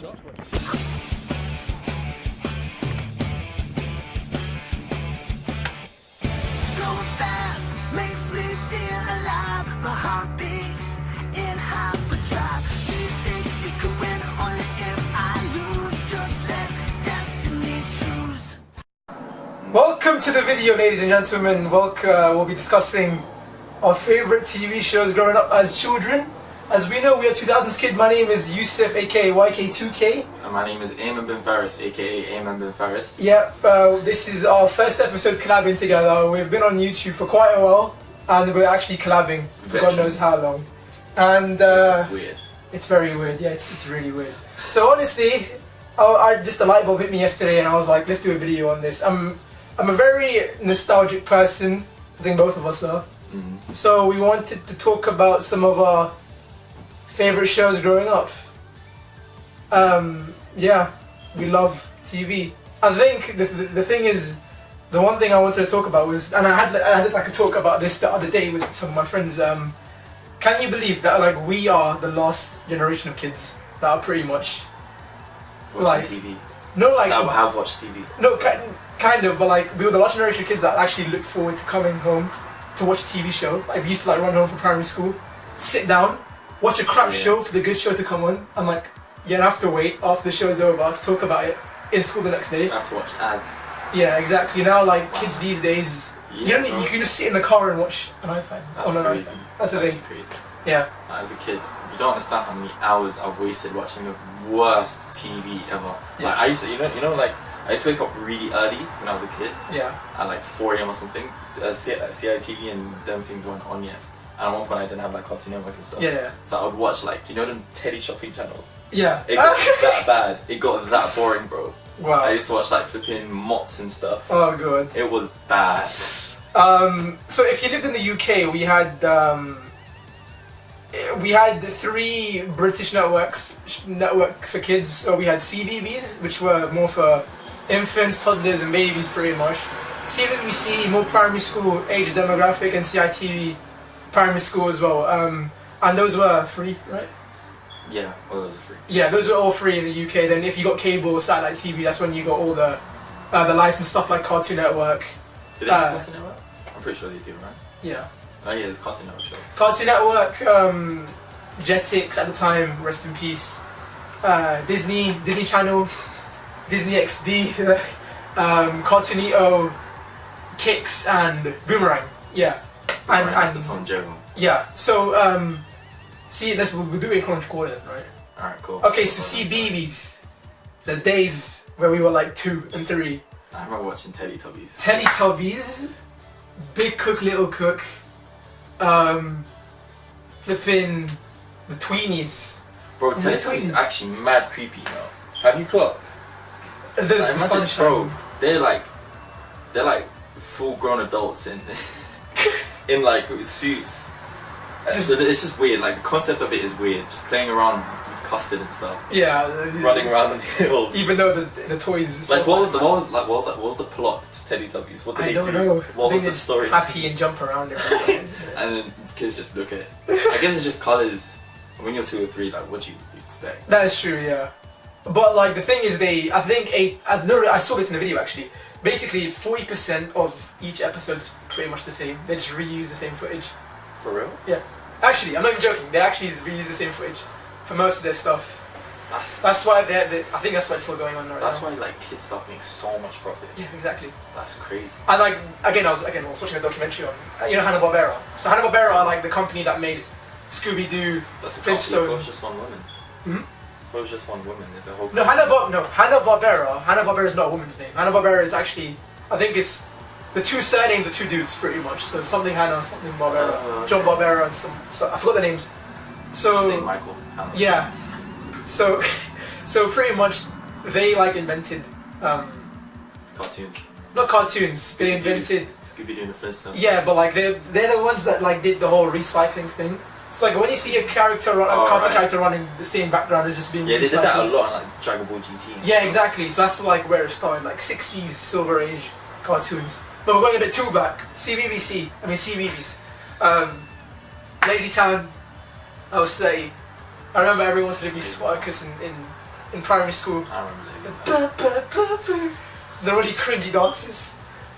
shot. Going fast makes me feel alive. My heart beats in hyperdrive. Do you think you can win only if I lose? Just let destiny choose. Welcome to the video, ladies and gentlemen. We'll be discussing our favorite TV shows growing up as children. As we know, we are 2000s kid. My name is Yusuf, aka YK2K. And my name is Ayman Benfares, aka Ayman Benfares. Yep, this is our first episode collabing together. We've been on YouTube for quite a while, and we're actually collabing for God knows how long. And It's weird. it's very weird. Yeah, it's really weird. So honestly, I just a light bulb hit me yesterday, and I was like, let's do a video on this. I'm a very nostalgic person. I think both of us are. Mm-hmm. So we wanted to talk about some of our favorite shows growing up. Yeah, we love TV. I think the thing is, the one thing I wanted to talk about was, and I had like a talk about this the other day with some of my friends. Can you believe that like we are the last generation of kids that are pretty much Watching like TV. no like That have watched TV. no kind of, but like we were the last generation of kids that actually looked forward to coming home to watch a TV show. Like we used to like run home from primary school, sit down, watch a crap show for the good show to come on, and like you'd have to wait after the show is over to talk about it in school the next day. You have to watch ads. Yeah, exactly. Now like kids these days, you can just sit in the car and watch an iPad on an That's crazy. iPad. That's the thing. Crazy. Yeah. Like, as a kid, you don't understand how many hours I've wasted watching the worst TV ever. Yeah. Like I used to, like I used to wake up really early when I was a kid, Yeah. at like 4 a.m. or something. CITV and them things weren't on yet. And at one point I didn't have like Cartoon Network and stuff. Yeah. So I would watch like, them teddy shopping channels. Yeah. It got that bad. It got that boring, bro. Wow. I used to watch like flipping mops and stuff. Oh god. It was bad. So if you lived in the UK, we had 3 British networks for kids. So we had CBeebies, which were more for infants, toddlers, and babies, pretty much. CBBC, more primary school age demographic, and CITV, primary school as well. And those were free, right? Yeah, all those are free. Yeah, those were all free in the UK. Then if you got cable or satellite TV, that's when you got all the licensed stuff like Cartoon Network. Do they have Cartoon Network? I'm pretty sure they do, right? Yeah. Oh yeah, there's Cartoon Network shows. Cartoon Network, Jetix at the time, rest in peace. Disney Channel, Disney XD, Cartoonito, Kicks, and Boomerang. Yeah. That's the Tom Jerry one. Yeah. So see, we'll do it in chronological order, right? Alright, cool. Okay, so CBeebies, the days where we were like 2 and 3. I remember watching Teletubbies. Teletubbies, Big Cook, Little Cook, flipping the Tweenies. Bro, Teletubbies is actually mad creepy now. Have you clocked? The Imagine, Sunshine. bro, they're like full grown adults in in like with suits. It's just weird. Like the concept of it is weird. Just playing around with custard and stuff. Yeah. Running around on hills. Even though the toys. Like what was the plot to Teletubbies? What did I they don't do? know. What I was think the story? it's happy and jump around everywhere, isn't it? And then kids just look at it. I guess it's just colours. When you're 2 or 3, like what do you expect? That is true, yeah. But like the thing is, I saw this in a video actually. Basically, 40% of each episode is pretty much the same. They just reuse the same footage. For real? Yeah. Actually, I'm not even joking. They actually reuse the same footage for most of their stuff. That's why I think that's why it's still going on right That's now. why like kid stuff makes so much profit. Yeah, exactly. That's crazy. And like again, I was watching a documentary on Hanna-Barbera. So Hanna-Barbera are like the company that made Scooby-Doo, That's a company for Flintstones. just one woman. Mhm. For just one woman, there's a whole. No, Hanna-Barbera is not a woman's name. Hanna-Barbera is actually, I think it's the 2 surnames of 2 dudes pretty much. So something Hanna, something Barbera, Okay. John Barbera, and I forgot the names. So Saint Michael. Hanna. yeah, so pretty much they like invented Cartoons. not cartoons. They invented Scooby-Doo and the Flintstones. yeah, but like they're the ones that like did the whole recycling thing. It's like when you see a character, cartoon character running the same background as just being Yeah, they did that a recycled. lot in like Dragon Ball GT. Yeah, exactly. So that's like where it started, like 60s Silver Age cartoons. But we're going a bit too back. CBeebies. Lazy Town. I would say. I remember everyone wanted to be Spartacus in in primary school. I remember The really cringy dances.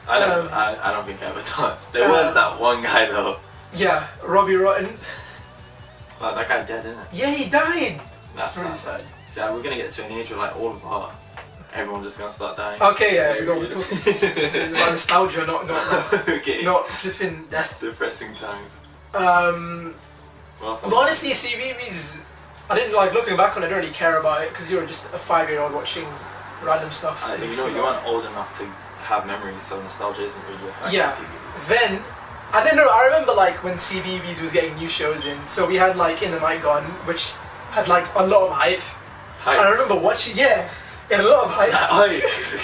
I don't think I ever danced. There was that one guy though. Yeah, Robbie Rotten. Like, that guy dead, isn't it? Yeah, he died. That's really sad. See, we're gonna get to an age where like all of our everyone's just gonna start dying. Okay, yeah, Scary, we're talking about nostalgia, not okay. not flipping death. Depressing times. But honestly, CBeebies, I didn't like looking back on it. I don't really care about it because you're just a 5-year-old watching random stuff. You weren't old enough to have memories, so nostalgia isn't really a factor. Yeah. CBeebies. I remember like when CBeebies was getting new shows in. So we had like In the Night Gone, which had like a lot of hype. And I remember watching, it had a lot of hype.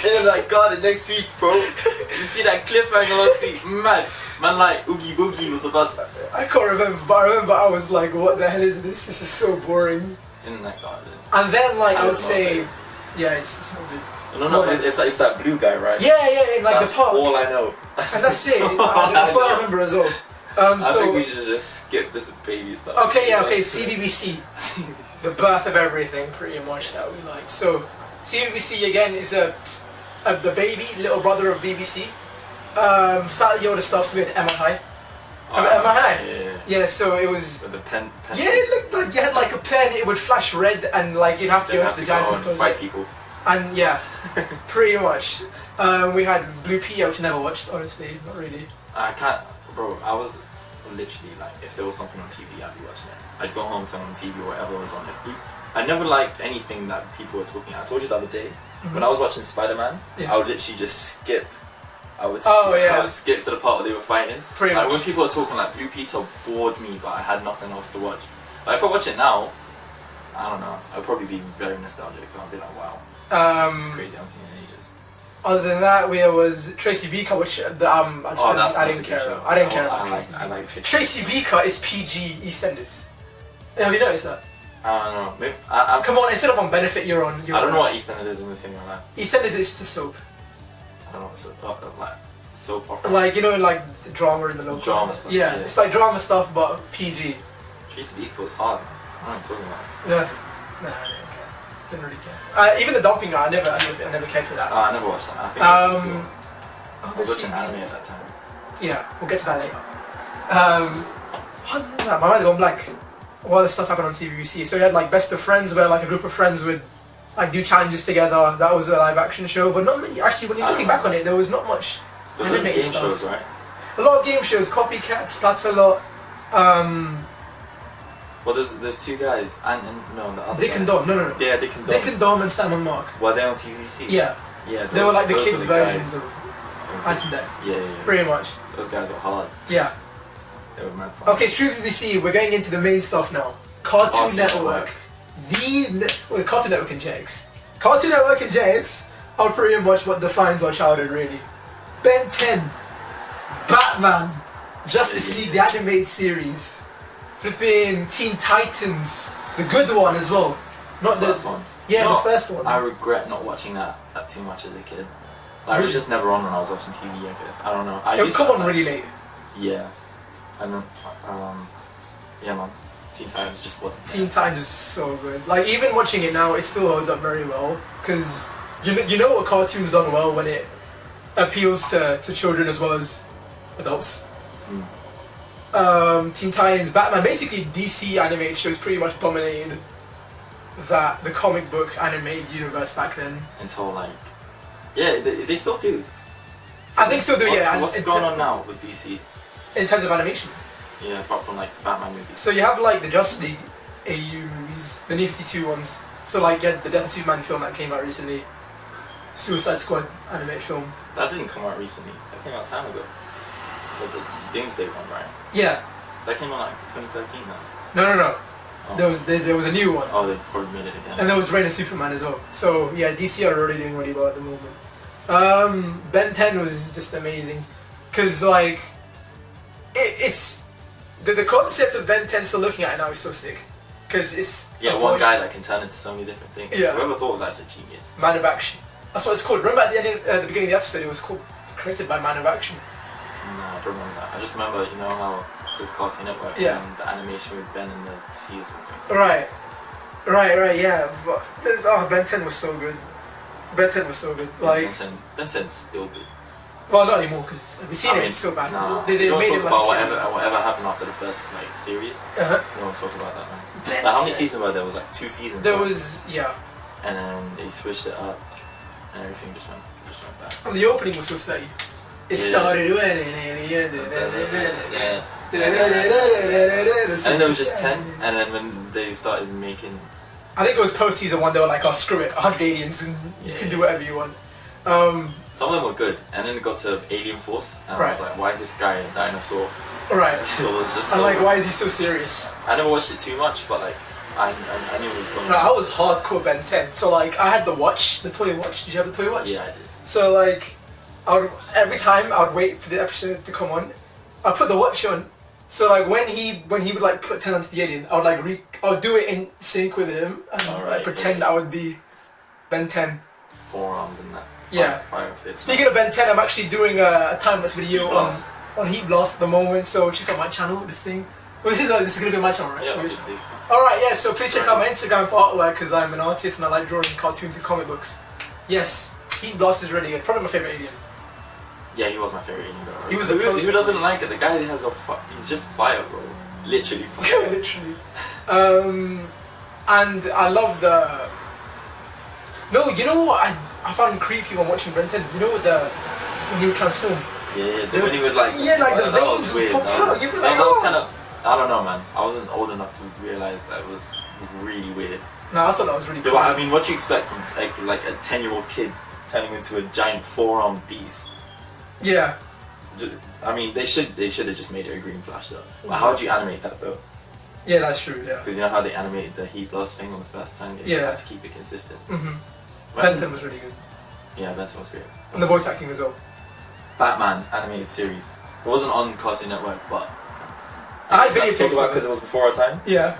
And like, God, the next week, bro, you see that cliffhanger last week, man, like Oogie Boogie was about to. I can't remember, but I remember I was like, what the hell is this? This is so boring. In that garden. And then like I would say, it's not good. No, it's that blue guy, right? Yeah, in like that's the park. all I know. And that's it. That's what I remember as well. I think we should just skip this baby stuff. Okay, CBBC. The birth of everything, pretty much, that we like. So, CBBC again is the baby, little brother of BBC. Started the older stuff with Emma High. Emma High? Yeah, so it was... With the pen. Yeah, it looked like you had like a pen, it would flash red and like you'd have to go into the giant and fight people. And yeah, pretty much. We had Blue Pea, which I never watched, honestly, not really. I can't, bro, I was literally like, if there was something on TV, I'd be watching it. I'd go home, turn on TV or whatever was on FB. I never liked anything that people were talking about. I told you the other day, when I was watching Spider-Man, I would literally just skip. I would skip to the part where they were fighting. Pretty much. When people were talking, like, Blue Peter bored me, but I had nothing else to watch. Like, if I watch it now, I don't know, I'd probably be very nostalgic. I'd be like, wow, this is crazy, I haven't seen it in ages. Other than that, there was Tracy Beaker, which I didn't care. I didn't care about. I like Tracy Beaker is PG EastEnders. Have you noticed that? I don't know. Maybe, Come on, instead of on Benefit, you're on. I don't know what EastEnders is in the same way. EastEnders is just a soap. I don't know what soap opera. Like, you know, like the drama in the local. Drama stuff. Yeah, it's like drama stuff, but PG. Tracy Beaker was hard. I don't know what you're talking about. Yeah. Nah, I didn't care. Didn't really care. Even the dumping guy, I never cared for that. I never watched that. I think I was watching anime at that time. Yeah, we'll get to that later. Other than that, my mind's gone blank. What other stuff happened on CBBC? So we had like Best of Friends, where like a group of friends would like do challenges together. That was a live action show, but not many. Actually, when you're looking back on it, there was not much animated game stuff. shows, right? A lot of game shows, Copycat, Splatterlot. Well, there's two guys, and no, the other Dick and Dom. No. Yeah, Dick and Dom. Dick and Dom and Sam and Mark. Were they on CBBC? Yeah. Yeah. They were like the those kids' were the versions guys. of Ant and Dec. Yeah. Pretty much. Those guys are hard. Yeah. They were mad fun. Okay, screw BBC. We're getting into the main stuff now. Cartoon Network. Cartoon Network and JX. Cartoon Network and JX are pretty much what defines our childhood, really. Ben 10, Batman, Justice League, the animated series, flipping Teen Titans, the good one as well. Not the first one. Yeah, the first one. I regret not watching that too much as a kid. Like, it was just never on when I was watching TV, I guess. I don't know. It would come on really late. Yeah. And yeah, man. Teen Titans just wasn't there. Teen Titans was so good. Like, even watching it now, it still holds up very well. Because you know what cartoon's done well when it appeals to children as well as adults. Teen Titans, Batman, basically DC animated shows pretty much dominated the comic book animated universe back then. Until like, yeah, they still do. I think still do, yeah. What's going on now with DC? In terms of animation? Yeah, apart from like Batman movies. So you have like the Justice League AU movies, the New 52 ones. So like, yeah, the Death of Superman film that came out recently. Suicide Squad animated film. That didn't come out recently. That came out time ago. Like the Doomsday one, right? Yeah. That came out like 2013 now. No. Oh. There was a new one. Oh, they probably made it again. And there was Reign of Superman as well. So yeah, DC are already doing really well at the moment. Ben 10 was just amazing. Cause like, it's the concept of Ben 10 still looking at it now is so sick. Cause it's one guy that can turn into so many different things. Yeah. Whoever thought of that's a genius. Man of Action. That's what it's called. Remember at the beginning of the episode, it was called created by Man of Action. No, I don't remember that. I just remember, you know how it says Cartoon Network and the animation with Ben and the sea or something. Right. Right, yeah. But, Ben 10 was so good. Ben 10 was so good. Like, Ben 10's still good. well, not anymore because we've seen it's so bad. Nah, They you don't made talk it about like whatever happened after the first like series. Uh-huh. We don't talk about that, man. Ben Like, how many 10. seasons were there? Was like 2 seasons. There right? was, yeah. And then they switched it up, and everything just went back. And the opening was so steady. It started when and it ended. Yeah. And then there was just 10, and then when they started making, I think it was post season 1. They were like, "Oh, screw it, 100 aliens, and you can do whatever you want." some of them were good, and then it got to Alien Force, and I was like, why is this guy a dinosaur? Right. It was just And so, like, why is he so serious? I never watched it too much, but like, I knew what was going No, I on. was hardcore Ben 10. So like, I had the watch, the toy watch. Did you have the toy watch? Yeah, I did. So like, every time I would wait for the episode to come on, I'd put the watch on. So like when he would like put 10 onto the alien, I would like I would do it in sync with him and like pretend I would be Ben 10. Forearms and that. Fire fits. Speaking of Ben 10, I'm actually doing a time-lapse video on Heat Blast at the moment, so check out my channel, this thing. Well, this is going to be my channel, right? Yeah, obviously. Alright, yeah, so please check out my Instagram for artwork because I'm an artist and I like drawing cartoons and comic books. Yes, Heat Blast is really good. Probably my favourite alien. Yeah, he was my favourite alien, bro. He was who the doesn't like it? The guy has he's just fire, bro. Literally fire. Literally. And I love the... No, you know what I found creepy when watching Ben 10? You know when he would transform? Yeah, when he was like... Yeah, like the that veins was would weird. pop out. You'd be like, That was oh. kind of... I don't know, man. I wasn't old enough to realise that it was really weird. No, I thought that was really cool. I mean, what do you expect from like a 10-year-old kid turning into a giant 4-armed beast? Yeah. I mean, they should have just made it a green flash though. But how would you animate that though? Yeah, that's true, yeah. Because you know how they animated the Heat Blast thing on the first time? They just had to keep it consistent. Ben 10 was really good. Yeah, Ben 10 was great. And the voice acting as well. Batman animated series. It wasn't on Cartoon Network, but I had videotapes of it. because it was before our time. Yeah.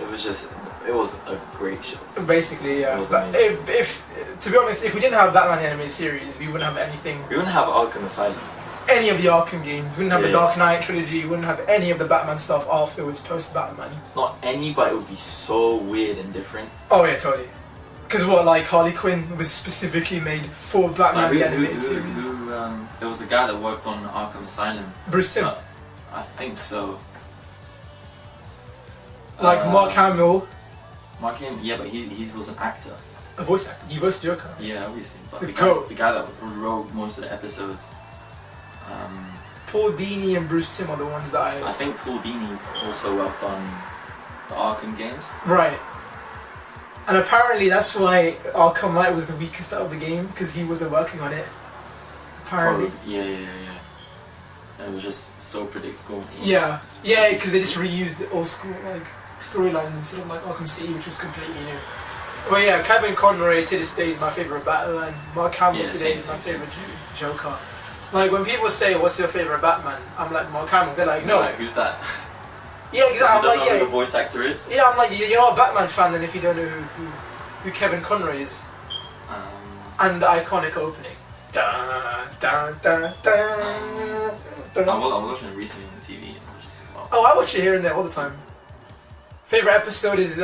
It was a great show. Basically, yeah. It was But amazing. if to be honest, if we didn't have Batman the animated series, we wouldn't have anything. We wouldn't have Arkham Asylum. Any of the Arkham games. We wouldn't have the Yeah. Dark Knight trilogy. We wouldn't have any of the Batman stuff afterwards, post Batman. Not any, but it would be so weird and different. Oh yeah, totally. Because what, like Harley Quinn was specifically made for Batman the animated series. There was a guy that worked on Arkham Asylum. Bruce Timm. I think so. Like Mark Hamill, Mark Hamill, yeah, but he was an actor. a voice actor. He voiced Joker. Yeah, obviously. But The the guy that wrote most of the episodes. Paul Dini and Bruce Timm are the ones that I think Paul Dini also worked on the Arkham games. Right. And apparently that's why Arkham Knight was the weakest out of the game, because he wasn't working on it. Apparently. Yeah. It was just so predictable. Yeah, because they just reused the old school like storylines instead of like Arkham City, which was completely new. Well, yeah, Kevin Conroy to this day is my favorite Batman. Mark Hamill today is my favorite Joker. Like when people say, "What's your favorite Batman?" I'm like Mark Hamill. They're like, "No." Like, who's that? Yeah, exactly. I'm You don't like, know yeah. who the voice actor is? Yeah, I'm like, you're not a Batman fan then if you don't know who Kevin Conroy is. And the iconic opening. Dun, dun, dun, dun, dun. I was watching it recently on the TV. And I was just like, wow. Oh, I watch it here and there all the time. Favorite episode is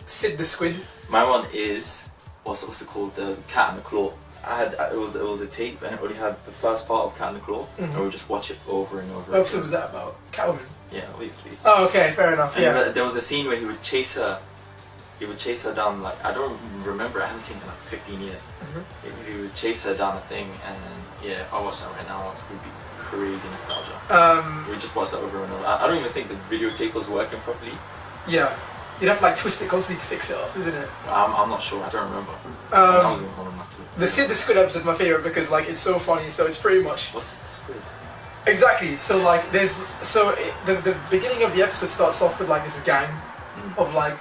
Sid the Squid. My one is what's it called? The Cat and the Claw. It was a tape and it only had the first part of Cat and the Claw, and we would just watch it over and over. What episode was that about? Catwoman. Yeah, obviously. Oh, okay, fair enough. And Yeah. there was a scene where he would chase her. He would chase her down like I don't remember. I haven't seen it in like 15 years. He would chase her down a thing, and then yeah, if I watched that right now, it would be crazy nostalgia. We just watched that over and over. I don't even think the videotape was working properly. Yeah. You'd have to like twist it constantly to fix it up, isn't it? I'm not sure. I don't remember. I wasn't old enough to. The Sid the Squid episode is my favorite because like it's so funny. So it's pretty much What's the squid? exactly. So like the beginning of the episode starts off with like this gang of like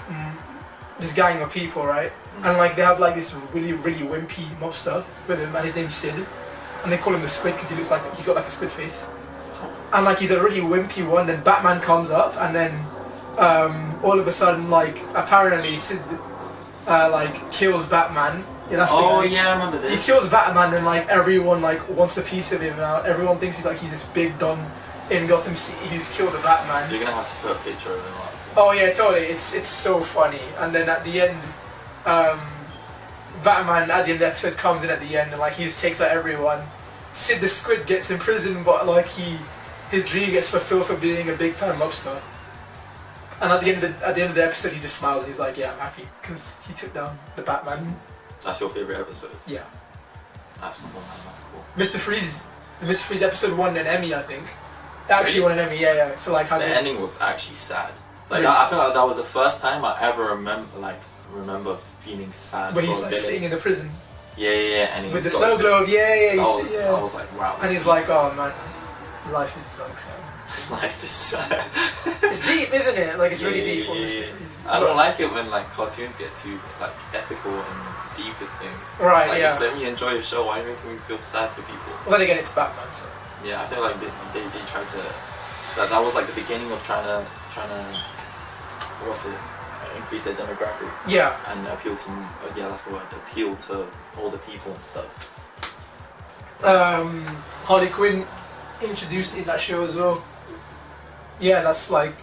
this gang of people, right? And like they have like this really wimpy mobster with him, and his name's Sid, and they call him the Squid because he looks like he's got like a squid face, and like he's a really wimpy one. Then Batman comes up, and then all of a sudden like apparently Sid like kills Batman. Yeah, that's the guy. Yeah, I remember this. He kills Batman and like everyone like wants a piece of him now. Everyone thinks he's this big don in Gotham City who's killed the Batman. You're gonna have to put a picture of him up. Oh yeah, totally. It's so funny. And then at the end, Batman at the end of the episode comes in at the end and like he just takes out everyone. Sid the Squid gets in prison, but like his dream gets fulfilled for being a big time mobster. And at the end of the episode, he just smiles and he's like, "Yeah, I'm happy because he took down the Batman." That's your favorite episode. Yeah. That's cool, man. That's cool. Mr. Freeze, the Mr. Freeze episode won an Emmy, I think. It actually won an Emmy, yeah, for like how The good. ending was actually sad. Like Really I feel like that was the first time I ever remember feeling sad. Where for he's a like villain. sitting in the prison Yeah, and with the he's got snow his- globe, yeah. I was like, wow. And this he's like, "Oh man, life is like sad." life is sad. It's deep, isn't it? Like it's really Yeah, deep. On yeah, Mr. yeah. Freeze. I don't like it when like cartoons get too like ethical and deep with things. Right, Like, yeah. just let me enjoy the show. Why are you making me feel sad for people? Well, then again, it's Batman, so. Yeah, I feel like they tried to. That was like the beginning of trying to what's it? Increase their demographic Yeah. and appeal to that's the word. Appeal to all the people and stuff. Harley Quinn introduced in that show as well. Yeah, that's like,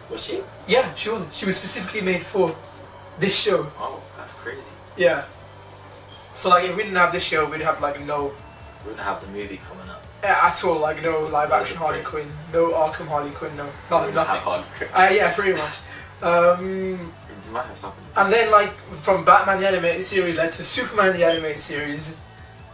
Was she? yeah, she was specifically made for this show. Oh, that's crazy. Yeah. So like, if we didn't have this show, we'd have like no We're gonna have the movie coming up. at all, like no live action Harley Quinn, no Arkham Harley Quinn, no We're nothing. gonna have Harley Quinn. Yeah, pretty much. We might have something. And then like from Batman the animated series led to Superman the animated series,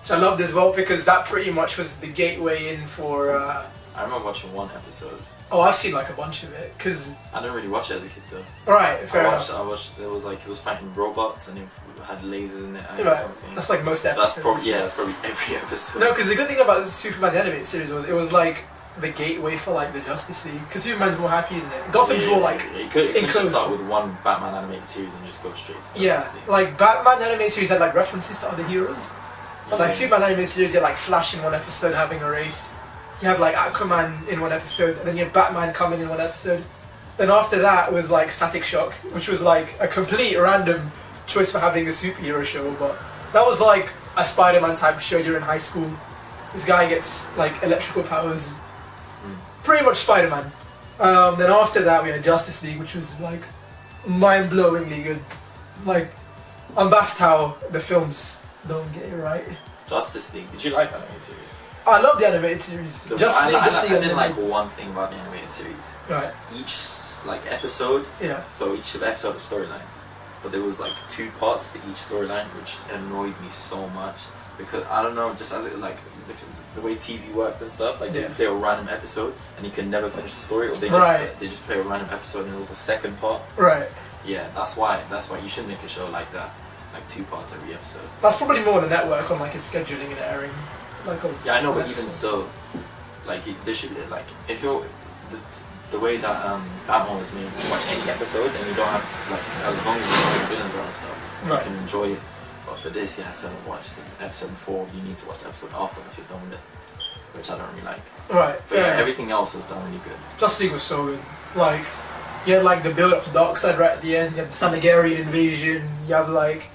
which I loved as well because that pretty much was the gateway in for. I remember watching one episode. Oh, I've seen like a bunch of it because. I didn't really watch it as a kid though. Right, fair enough. I watched. It was like it was fighting robots and it had lasers in it or Right, something. that's like most episodes. That's probably every episode. No, because the good thing about Superman the animated series was it was like the gateway for like the Justice League. Because Superman's more happy, isn't it? Gotham's more like you could just enclosed. start with one Batman animated series and just go straight to Yeah, Justice League. like Batman the animated series had like references to other heroes. But like Yeah. Superman the animated series, you had like Flash in one episode having a race. You have like Aquaman in one episode, and then you have Batman coming in one episode. Then after that was like Static Shock, which was like a complete random choice for having a superhero show. But that was like a Spider-Man type show. You're in high school. This guy gets like electrical powers. Pretty much Spider-Man. Then after that we had Justice League, which was like mind-blowingly good. Like, I'm baffed how the films don't get it right. Justice League. Did you like that animated series? I love the animated series. Justice League, Justice League, I and didn't then- like one thing about the animated series. Right. Each like episode, Yeah. so each episode was storyline, but there was like 2 parts to each storyline, which annoyed me so much because I don't know, just as it like the way TV worked and stuff, like they Yeah. play a random episode and you can never finish the story, or they just play a random episode and it was the second part. Right. Yeah, that's why you should make a show like that, like 2 parts every episode. That's probably more the network on like its scheduling and airing. Like a, Yeah, I know, but an even episode. so, like there should be like if you're the way that Batman was made, you watch any episode and you don't have like as long as you know the villains are and stuff, Right. you can enjoy it. But for this, you had to watch the episode before. You need to watch the episode after once you're done with it, which I don't really like. Right. But yeah, fair enough. everything else was done really good. Justice League was so good. Like, you had like the build up to Darkseid right at the end. You had the Thanagarian invasion. You have like.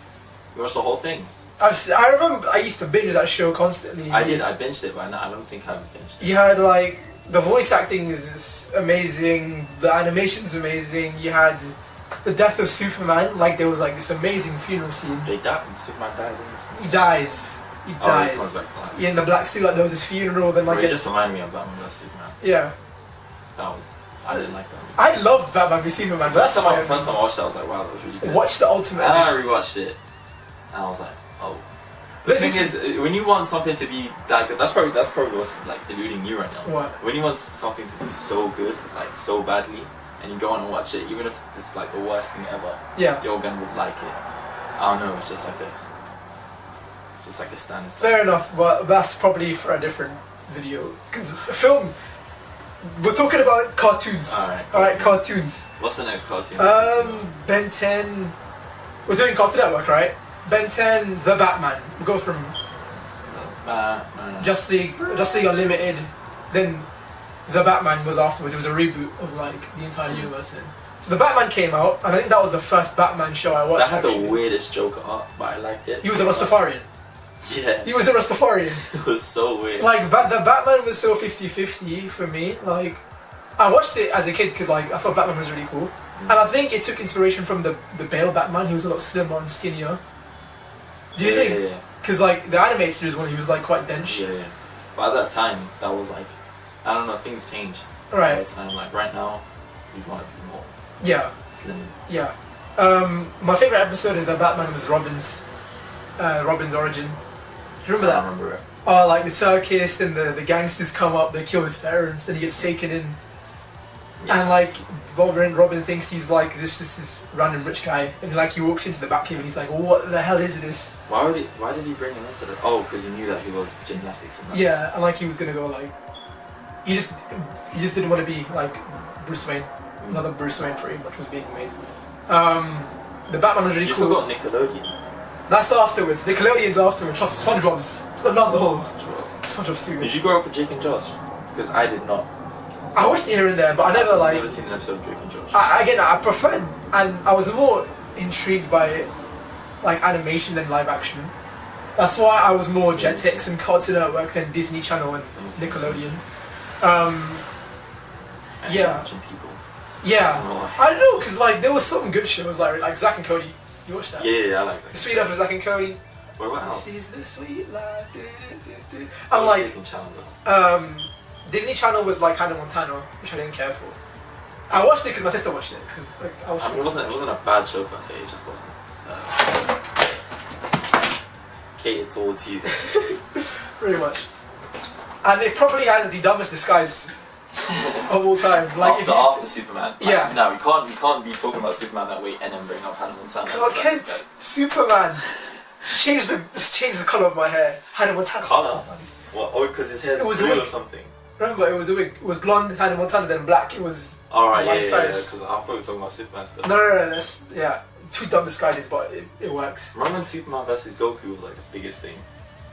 You watched the whole thing. I remember I used to binge that show constantly. I did. I binged it, but I don't think I finished it. You had like the voice acting is amazing, the animation's amazing. You had the death of Superman, like there was like this amazing funeral scene. They died. Superman died. Didn't he? He dies. He Oh, dies. he comes back to life. Yeah, in the black suit, like there was this funeral, then like It just reminded me of Batman vs Superman. yeah. I didn't like that. I loved Batman v Superman. But that's First why time I watched it, I was like, wow, that was really good. watch the Ultimate And I Edition. rewatched it, and I was like, oh. The This thing is, when you want something to be that good, that's probably what's like deluding you right now. What? When you want something to be so good, like so badly, and you go on and watch it, even if it's like the worst thing ever, Yeah. you're gonna like it. I don't know. It's just like a standard. Fair enough, but that's probably for a different video. Because film, we're talking about cartoons. Alright, cartoons. What's the next cartoon? Ben 10. We're doing Cartoon Network, right? Ben 10, The Batman. We go from Justice League Unlimited, then The Batman was afterwards. It was a reboot of like the entire universe then. So The Batman came out, and I think that was the first Batman show I watched. that had actually. the weirdest Joker art, but I liked it. He was a Rastafarian. Yeah, He was a Rastafarian. it was so weird. Like, the Batman was so 50-50 for me. Like, I watched it as a kid because like I thought Batman was really cool. And I think it took inspiration from the Bale Batman. He was a lot slimmer and skinnier. Do you think? Yeah. Because like the animated series one, he was like quite dense. Yeah, yeah. But at that time, that was like, I don't know, things changed. Right. At that time, like right now, we want to be more Yeah. slim. Yeah. My favorite episode of the Batman was Robin's origin. Do you remember I that? remember it. Oh, like the circus and the gangsters come up, they kill his parents, then he gets taken in. Yeah. And like Robin thinks he's like this random rich guy, and like he walks into the Batcave and he's like, what the hell is this? Why did he bring him into the? Oh, because he knew that he was gymnastics and that. Yeah, and like he was gonna go like, he just didn't want to be like Bruce Wayne. Another Bruce Wayne pretty much was being made. The Batman was really You cool. forgot Nickelodeon. That's afterwards. Nickelodeon's afterwards. Trust me, SpongeBob's another whole. SpongeBob's stupid. Did you grow up with Jake and Josh? Because I did not. I watched it here and there, but I never I've like. never seen an episode of Jake and Josh. I preferred, and I was more intrigued by like animation than live action. That's why I was more Jetix and Cartoon Network than Disney Channel and Nickelodeon. Yeah. Watching people. Yeah, Oh. I don't know, cause like there was some good shows like Zack and Cody. You watched that? Yeah, I like that. The Sweet Life of Zack and Cody. Wait, what else? This is the sweet life. Du, du, du, du. Oh, And like Disney Channel though. Disney Channel was like Hannah Montana, which I didn't care for. I watched it because my sister watched it because like I was. I mean, it wasn't a bad show per se. It just wasn't catered towards you. Pretty much. And it probably has the dumbest disguise of all time. Like if after Superman. Like, Yeah. No, we can't be talking about Superman that way and then bring up Hannah Montana. Okay, Superman. Change the color of my hair. Hannah Montana. Colour? What? Oh, because his hair's It was blue a or wig. something. Remember, it was a wig. It was blonde, Hannah Montana, then black. It was. Alright, yeah, Miley Cyrus. because I thought we were talking about Superman stuff. No. That's yeah. Two dumb disguises, but it works. Remember when Superman versus Goku was like the biggest thing?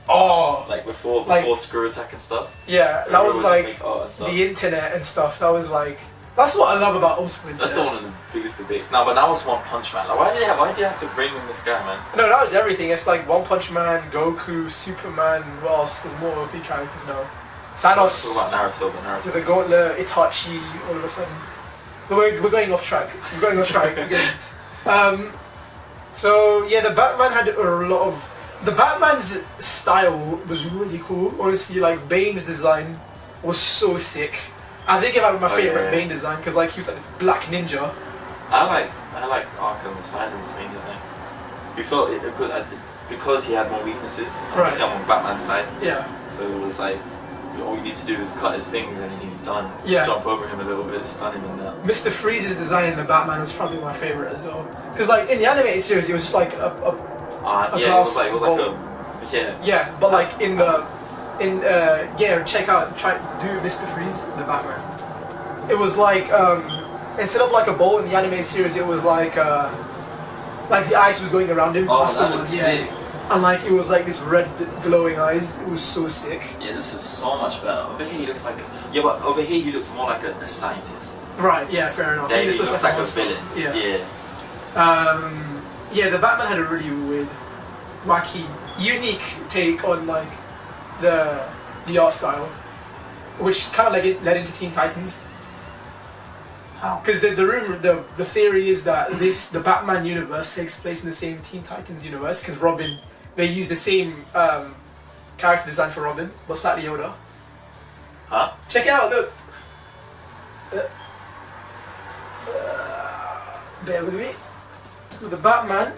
Oh. Like before Like- Screw Attack and stuff? Yeah, that was Everyone would just like make art and stuff. the internet and stuff. That was like. That's what I love about old school internet. That's the one of the biggest debates. No, but that was One Punch Man. Like, why do you have to bring in this guy, man? No, that was everything. It's like One Punch Man, Goku, Superman. What else? There's more OP characters now. Thanos. Talk about Naruto, but Naruto. With the Gauntlet, Itachi. All of a sudden, we're going off track. We're going off track again. So yeah, the Batman had a lot of. The Batman's style was really cool. Honestly, like Bane's design was so sick. I think it might be my favorite yeah. Bane design because like he was like this black ninja. I like Arkham Asylum's main design. We felt it because he had more weaknesses. Right. Obviously, I'm on Batman's side, Yeah. so it was like all you need to do is cut his things and then he's done. Yeah. Jump over him a little bit, stun him and that. Mr. Freeze's design in the Batman was probably my favorite as well. Because like in the animated series, it was just like a Yeah, it was like glass a yeah. yeah, but like check out try do Mr. Freeze the Batman. It was like instead of like a bowl in the animated series, it was like the ice was going around him. Oh, That's the that one, looks yeah. sick. And like it was like this red glowing eyes. It was so sick. Yeah, this is so much better. Over here he looks like but over here he looks more like a scientist. Right. Yeah. Fair enough. There he just looks like a monster. villain. Yeah. Yeah. Yeah, the Batman had a really weird, wacky, unique take on like the art style, which kind of like it led into Teen Titans. How? Because the theory is that the Batman universe takes place in the same Teen Titans universe. Because Robin, they use the same character design for Robin, but slightly older. Huh? Check it out. Look. Bear with me. So the Batman.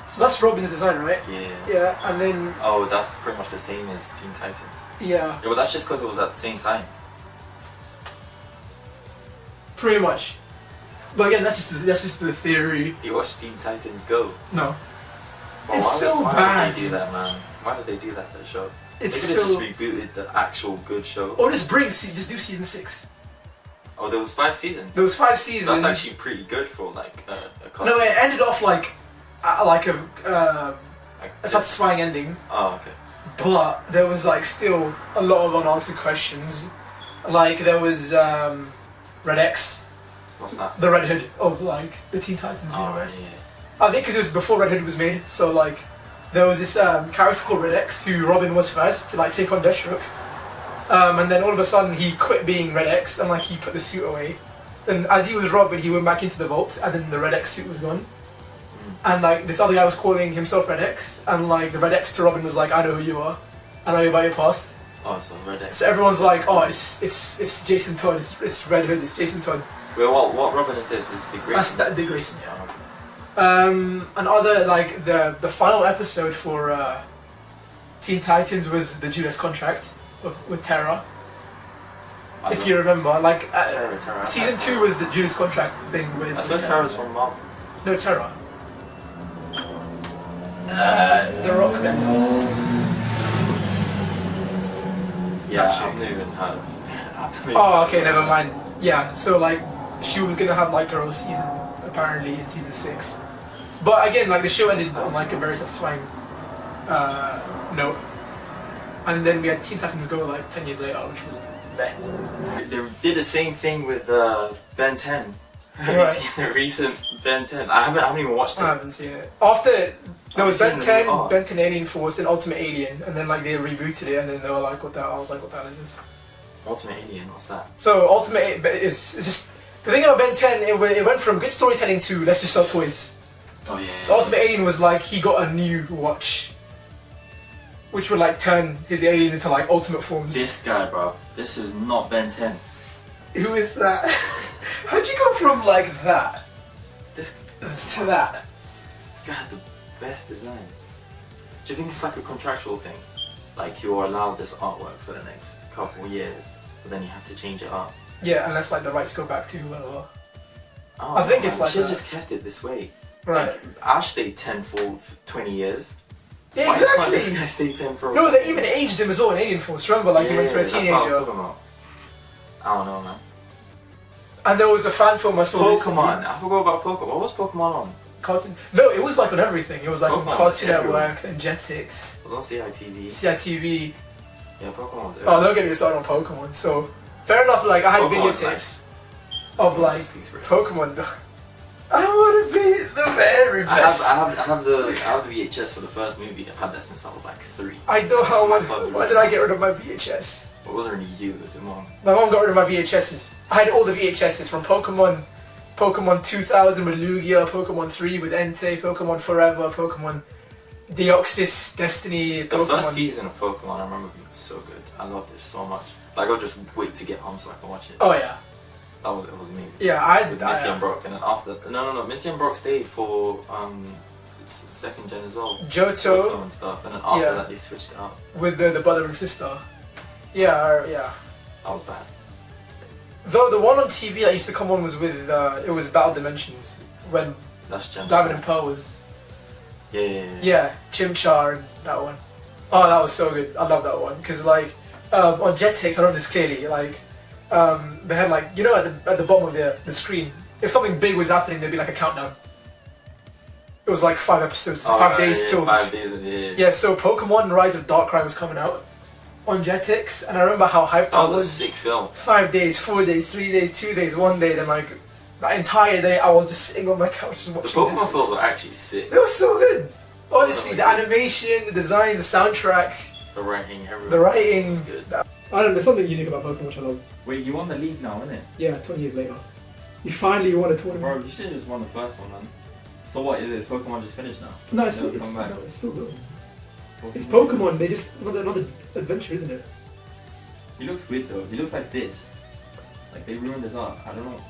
So that's Robin's design, right? Yeah. Yeah, and then Oh, that's pretty much the same as Teen Titans. yeah, Yeah, but that's just because it was at the same time. pretty much. But again, that's just the theory. Do you watch Teen Titans Go? No, Well, It's so why bad. Why did they do that, man? Why did they do that to the show? it's They could have so. just rebooted the actual good show. Or just just do season 6. Oh, there was 5 seasons. There was 5 seasons. That's actually pretty good for like a no, cartoon. it ended off like a Like, satisfying ending. oh, okay. But there was like still a lot of unanswered questions. Like there was Red X, What's that? the Red Hood of like the Teen Titans Oh, universe. yeah. I think because it was before Red Hood was made, so like there was this character called Red X who Robin was first to like take on Deathstroke. And then all of a sudden he quit being Red X and like he put the suit away. And as he was Robin, he went back into the vault, and then the Red X suit was gone. And like this other guy was calling himself Red X, and like the Red X to Robin was like, I know who you are, I know about your past. Oh, so Red X. So everyone's like, oh, it's Jason Todd, it's Red Hood, it's Jason Todd. Wait, what Robin is this? Is Dick Grayson? That's that Dick Grayson, yeah. And other like the final episode for Teen Titans was the Judas Contract with Terra. If you remember, like Terra. season 2 was the Judas Contract thing with. I swear Terra's from Marvel. No, Terra. The Rock then. Yeah, I've never even heard of. Oh, okay, never mind. Yeah, so like she was gonna have like her own season apparently in season 6, but again, like the show ended on like a very satisfying note, and then we had Teen Titans Go like 10 years later, which was meh. They did the same thing with Ben 10. Have you Right. seen the recent Ben 10? I haven't even watched it. I haven't seen it. After there was Ben I've seen 10, the art. Ben 10 Alien Force, then Ultimate Alien, and then like they rebooted it, and then they were like, what the hell? I was like, what the hell is this? Ultimate Alien, what's that? So Ultimate is just the thing about Ben 10. It went from good storytelling to let's just sell toys. Oh yeah. So Ultimate Alien was like he got a new watch, which would like turn his alien into like ultimate forms. This guy, bruv. This is not Ben 10. Who is that? How'd you go from like that This to that? guy had the best design. Do you think it's like a contractual thing? Like you're allowed this artwork for the next couple years, but then you have to change it up. Yeah, unless like the rights go back to whoever. Oh, I think it's like should that. just kept it this way. Right. Like, Ash stayed 10 for 20 years. Why can't Exactly. this guy stay 10 for? No, they even aged him as well in Alien Force. Remember, like he went to a that's what I was teenager. talking about. I don't know, man. And there was a fan film I saw recently. Pokemon. I forgot about Pokemon. What was Pokemon on? Cartoon. No, it was like on everything. It was like on Pokemon was Cartoon everywhere. Network and Jetix, It was on CITV. CITV. Yeah, Pokemon was Oh, everywhere. don't get me started on Pokemon. So, fair enough. Like I had Pokemon, videotapes of Pokemon like just speaks for itself. Pokemon. I want to be the very best. I have the VHS for the first movie. I've had that since I was like 3. I know how. That's my favorite. Why did I get rid of my VHS? It wasn't really you, it was your mom. My mom got rid of my VHSs. I had all the VHSs from Pokemon, Pokemon 2000 with Lugia, Pokemon 3 with Entei, Pokemon Forever, Pokemon Deoxys, Destiny, The Pokemon. first season of Pokemon, I remember being so good. I loved it so much. Like I'll just wait to get home so I can watch it. Oh yeah, It was amazing. yeah. I With Misty and Brock, and then after no, Misty and Brock stayed for second gen as well. Johto and stuff, and then after Yeah. that they switched it up. with the brother and sister. Yeah, yeah. That was bad. Though the one on TV that used to come on was with it was Battle Dimensions when That's Gen. Diamond and Pearl was Yeah. Chimchar and that one. Oh, that was so good. I love that one because like on Jetix, I remember this clearly. Like they had like at the bottom of the screen, if something big was happening, there'd be like a countdown. It was like 5 episodes, 5 days till. 5 days. Yeah, so Pokemon Rise of Darkrai was coming out on Jetix, and I remember how hyped That I was a was. sick film. 5 days, 4 days, 3 days, 2 days, 1 day, then like that entire day I was just sitting on my couch just The watching Pokemon Jetix. films were actually sick. They were so good. Honestly, the animation, the design, the soundtrack, The writing, everything. the writing. was good. I don't know, there's something unique about Pokemon which I love. Wait, you won the league now, innit? Yeah, 20 years later. You finally won a tournament. Bro, you should have just won the first one, man. So what is it? Is Pokemon just finished now? No, it's They'll still, come back. no, it's still good. What's It's his name? Pokemon, they just, another adventure, isn't it? He looks weird though. He looks like this. Like they ruined his art. I don't know.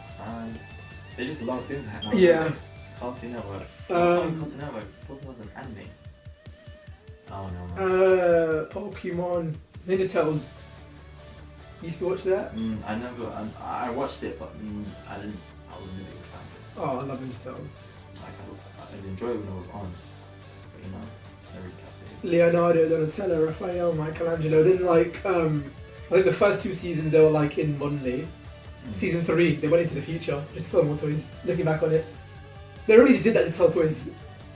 They just logged in that now. Yeah. Cartoon Network. Um, Cartoon Network. Pokemon's an anime. I don't know, man. Pokemon, Ninja Turtles. You used to watch that? I never. I watched it, but I didn't. I wasn't a big fan. Oh, I love Ninja Turtles. Like I enjoyed it when it was on. But you know, never kept it. Leonardo, Donatello, Raphael, Michelangelo. Then like, I think the first 2 seasons they were like in modern day. Season 3, they went into the future just to sell more toys. Looking back on it, they really just did that to sell toys.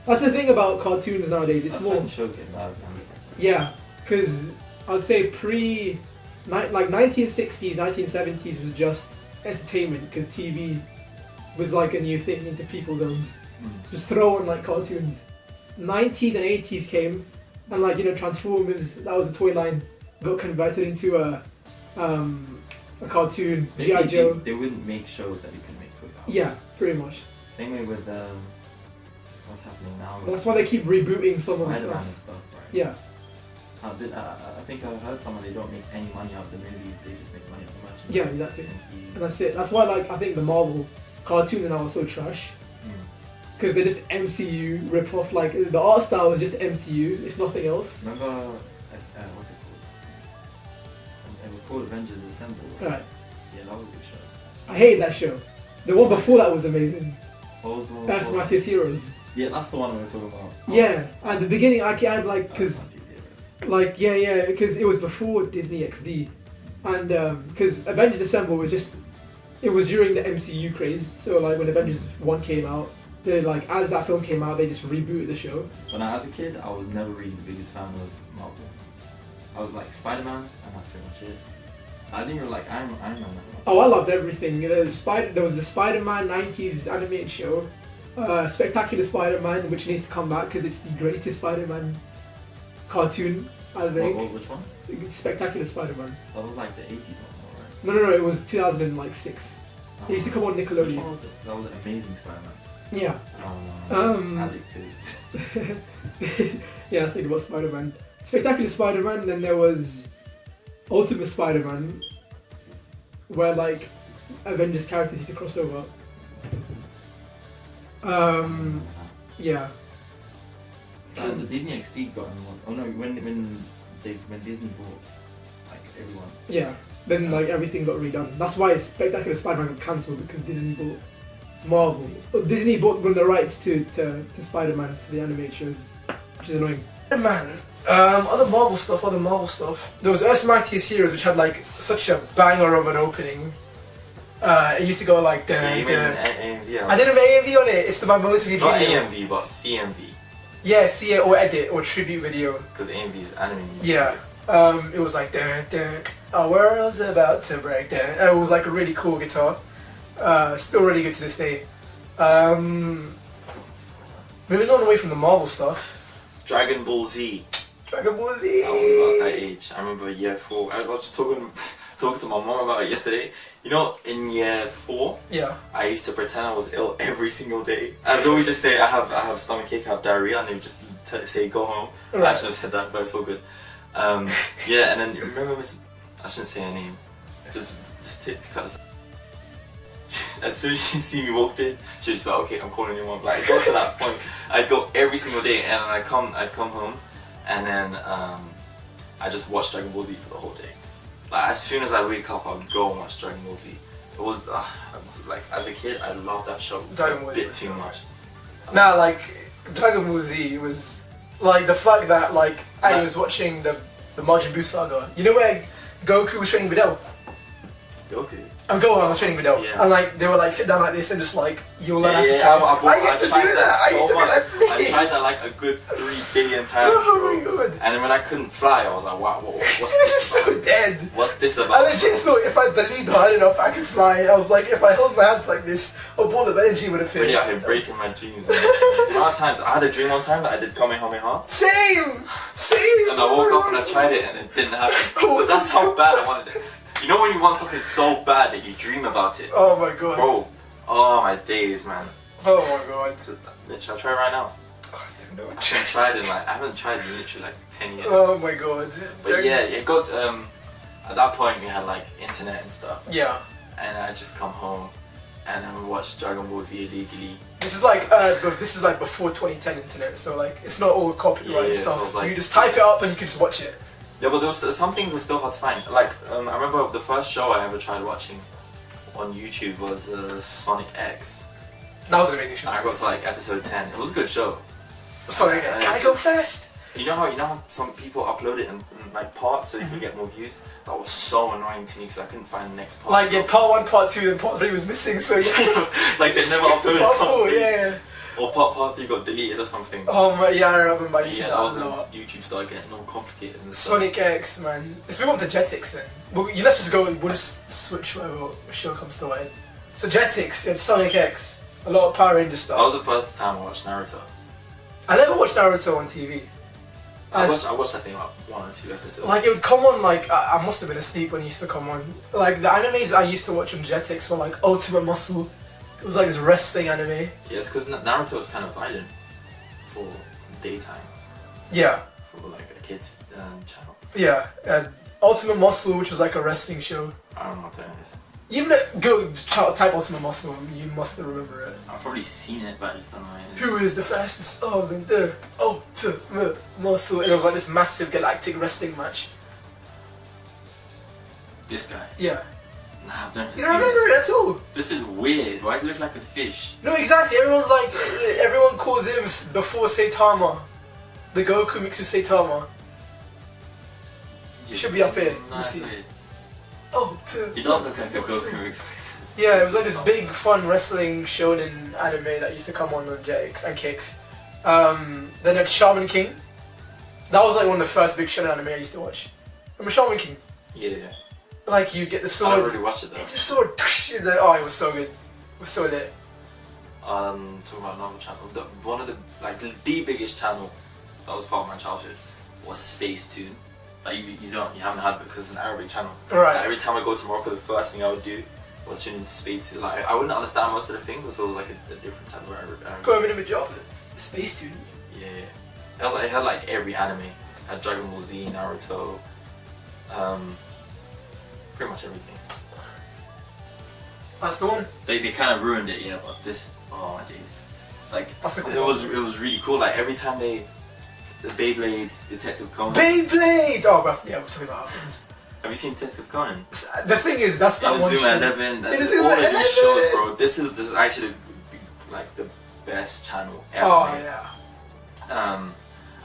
That's the thing about cartoons nowadays. It's That's more, when shows get bad, man. yeah, because I'd say like 1960s, 1970s was just entertainment because TV was like a new thing into people's homes. Just throw on like cartoons. 90s and 80s came, and like Transformers, that was a toy line, got converted into a a cartoon, G.I. Basically, Joe. they wouldn't make shows that you can make toys out of. Yeah, pretty much. Same way with what's happening now. With That's why they keep rebooting some of the Spider-Man stuff. and stuff, right? Yeah. I think I heard someone, they don't make any money out of the movies, they just make money out of the merchandise. Yeah, exactly. MCU. And that's it. That's why, like, I think the Marvel cartoons now are so trash. Because they're just MCU rip-off. Like, the art style is just MCU. It's nothing else. Remember, what's it called? It was called Avengers Assemble. Right. Yeah, that was a good show. I hated that show. The one before that was amazing. What was the one That's before? Mightiest Heroes. Yeah, that's the one we were talking about. Yeah. At the beginning, I had like, because Mightiest Heroes. like yeah, because it was before Disney XD, and because Avengers Assemble was just, it was during the MCU craze. So like when Avengers 1 came out, they like, as that film came out, they just rebooted the show. When I was a kid, I was never really the biggest fan of Marvel. I was like Spider-Man, and that's pretty much it. I didn't even like Iron Man. That much. Oh, I loved everything. There was the Spider-Man 90s animated show, Spectacular Spider-Man, which needs to come back because it's the greatest Spider-Man cartoon, I think. Which one? Spectacular Spider-Man. That was like the 80s one, right? No, it was 2006. It used to come on Which Nickelodeon. one was it? That was Amazing Spider-Man. Yeah. Adjectives. Yeah, I was thinking about Spider-Man. Spectacular Spider-Man, then there was Ultimate Spider-Man, where like Avengers characters used to cross over. Yeah. The Disney XD got involved. Oh no, when Disney bought like everyone. Yeah. Then like everything got redone. That's why Spectacular Spider-Man got cancelled, because Disney bought Marvel. Disney bought them the rights to Spider-Man for the animated shows, which is annoying. Man, other Marvel stuff. There was Earth's Mightiest Heroes, which had like such a banger of an opening. It used to go like AMV. I didn't make AMV on it. It's my most viewed Not video. AMV, but CMV. Yeah, see it or edit or tribute video. Because AMV is anime music. Yeah. It was like dun, dun, our world's about to break down. It was like a really cool guitar. Still really good to this day. Moving on away from the Marvel stuff. Dragon Ball Z. Dragon Ball Z. I was about that age. I remember year 4. I was just talking to my mom about it yesterday. You know, in year 4, Yeah. I used to pretend I was ill every single day. And they would just say, I have stomach ache, I have diarrhea, and they would just say, go home. Right. I shouldn't have said that, but it's all good. Yeah, and then remember I shouldn't say her name. Just to cut this. As soon as she see me walked in, she was like, okay, I'm calling your mom. Like, I got to that point. I'd go every single day, and I'd come home, and then I just watch Dragon Ball Z for the whole day. Like, as soon as I wake up, I would go and watch Dragon Ball Z. It was like, as a kid, I loved that show Dragon Ball a Z bit was too so much. Nah, like Dragon Ball Z was like the fact that like I was watching the Majin Buu saga. You know where Goku was training Videl? Goku. I'm Gohan was training Videl, Yeah. and like they were like sit down like this and just like you'll learn how to Yeah, fight. I used to tried do that. I so used to be much. like, I please. tried that like a good 3 billion times. Oh bro. my god. And then when I couldn't fly, I was like, wow, what's This is this so about? dead. What's this I about? legit thought if I believed hard enough I could fly. I was like, if I held my hands like this, a ball of energy would appear. Really out here breaking my dreams. The amount of times I had a dream one time that I did Kamehameha, Same. and I woke up and I tried it and it didn't happen. But that's how bad I wanted it. You know when you want something so bad that you dream about it? Oh my god. Bro, oh my days, man. Oh my god. Should I try right now? No I haven't tried in I haven't tried in literally like 10 years. Oh my god. But yeah, it got, at that point we had like internet and stuff. Yeah. And I just come home and I watch Dragon Ball Z illegally. This is like before 2010 internet, so like it's not all copyright Yeah, so stuff. it's like- you just type it up and you can just watch it. Yeah, but there was, some things were still hard to find. Like, I remember the first show I ever tried watching on YouTube was Sonic X. That was an amazing show. And I got to like episode 10. It was a good show. Sorry, gotta go fast. You know how some people upload it in like parts so they can get more views? That was so annoying to me because I couldn't find the next part. Like yeah, part 1, part 2, and part 3 was missing, so yeah. Like they never uploaded part part 4, three. yeah. Or part 3 got deleted or something. Oh my, yeah, I remember. I used to Yeah, do that was a when lot. YouTube started getting more complicated and stuff. Sonic X, man. Let's move on to Jetix then. Well, let's just go and we'll just switch whatever show comes to mind. So Jetix, yeah, Sonic X, a lot of Power Ranger stuff. That was the first time I watched Naruto. I never watched Naruto on TV. I watched I think like 1 or 2 episodes. Like it would come on like I must have been asleep when it used to come on. Like the animes I used to watch on Jetix were like Ultimate Muscle. It was like this wrestling anime. Yeah, it's because Naruto was kind of violent for daytime. Yeah. For like a kids channel. Yeah. Ultimate Muscle, which was like a wrestling show. I don't know what that is. Even go type Ultimate Muscle, you must remember it. I've probably seen it, but I just don't know what it is. Who is the fastest of the Ultimate Muscle? And it was like this massive galactic wrestling match. This guy? Yeah. Nah, I've never You don't remember it at all? This is weird. Why does it look like a fish? No, exactly. Everyone calls him before Saitama. The Goku mixed with Saitama. It should be up here. Nah, You see. weird. Ultimate He does look like a Muscle. Goku mix. Yeah, it was like this big fun wrestling shonen anime that used to come on Jetix and Kicks. Then at Shaman King. That was like one of the first big shonen anime I used to watch. Remember Shaman King? Yeah. Like you get the I sword. don't really watch it though. It's just sword. Oh, it was so good. It was so lit. Talking about another channel. One of the the biggest channel that was part of my childhood was Space Tune. Like you haven't had it because it's an Arabic channel. Right. Like, every time I go to Morocco, the first thing I would do was tune into Space Tune. Like I wouldn't understand most of the things, because it was like a different type of Arabic. Permanent job. Space Tune. Yeah. It had like every anime. It had Dragon Ball Z, Naruto, pretty much everything. That's the one. They kind of ruined it, yeah. But this, oh my days, like That's a cool it was really cool. Like every time the Beyblade Detective Conan. Beyblade! Oh, we're talking about things. Have you seen Detective Conan? The thing is, that's that one Inazuma show. 11. All Inazuma of these 11. shows, bro. This is actually like the best channel ever. Oh, made. yeah.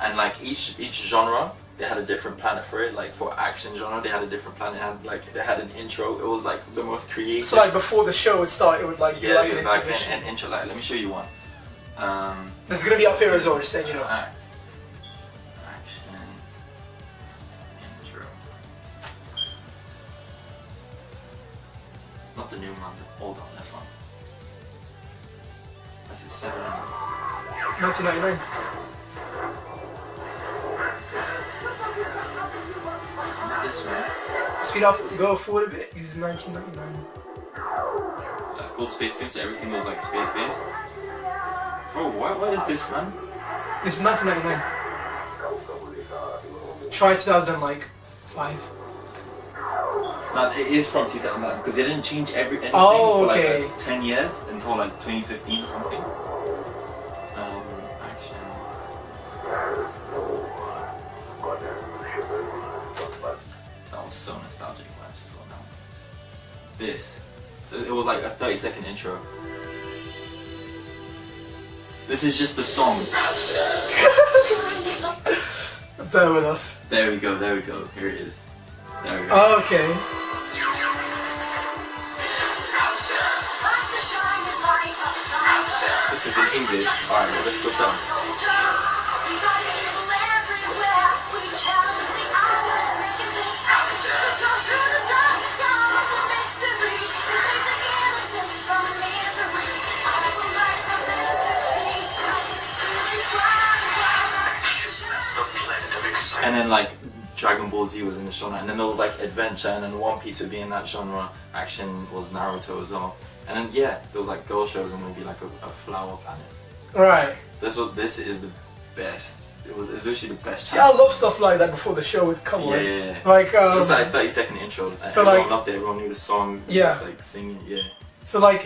And like each genre, they had a different planet for it. Like for action genre, they had a different planet. They had an intro. It was like the most creative. So like before the show would start, it would like do like an intermission. an intro. Like let me show you one. This is gonna be up here as well, just saying, you know. Action intro. Not the new one, the old one, this one. That's it, 7 minutes. 1999. Not this one. Speed up, go forward a bit. This is 1999. That's called Space Tune, so everything was like space based. Bro, what is this, man? This is 1999. Try 2005. No, it is from 2009 because they didn't change anything Oh, for okay. like 10 years until like 2015 or something. Action. That was so nostalgic when I just saw that. This. So it was like a 30-second intro. This is just the song. Bear with us. There we go, here it is. There we go. Oh, okay. This is in English. Alright, well, let's go down. And then like Dragon Ball Z was in the genre, and then there was like adventure, and then One Piece would be in that genre. Action was Naruto as well, and then yeah, there was like girl shows, and it would be like a flower planet. Right. This is the best. It's literally the best. See, I love stuff like that before the show would come on. Yeah. Like, just like 30-second intro. And so everyone like- loved it. Everyone knew the song. Yeah. Just like singing. Yeah. So like,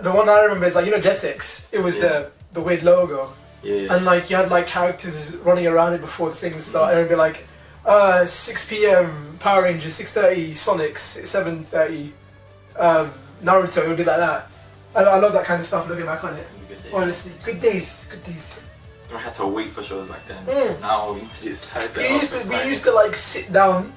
the one I remember is like, you know, Jetix. It was Yeah. the weird logo. Yeah. And like, you had like characters running around it before the thing would start, and it'd be like, 6 p.m. Power Rangers, 6:30 Sonics, 7:30 Naruto. It would be like that. I love that kind of stuff. Looking back on it, Good days. honestly, good days. I had to wait for shows back then. Now all we need to do is type it. We used to like sit down,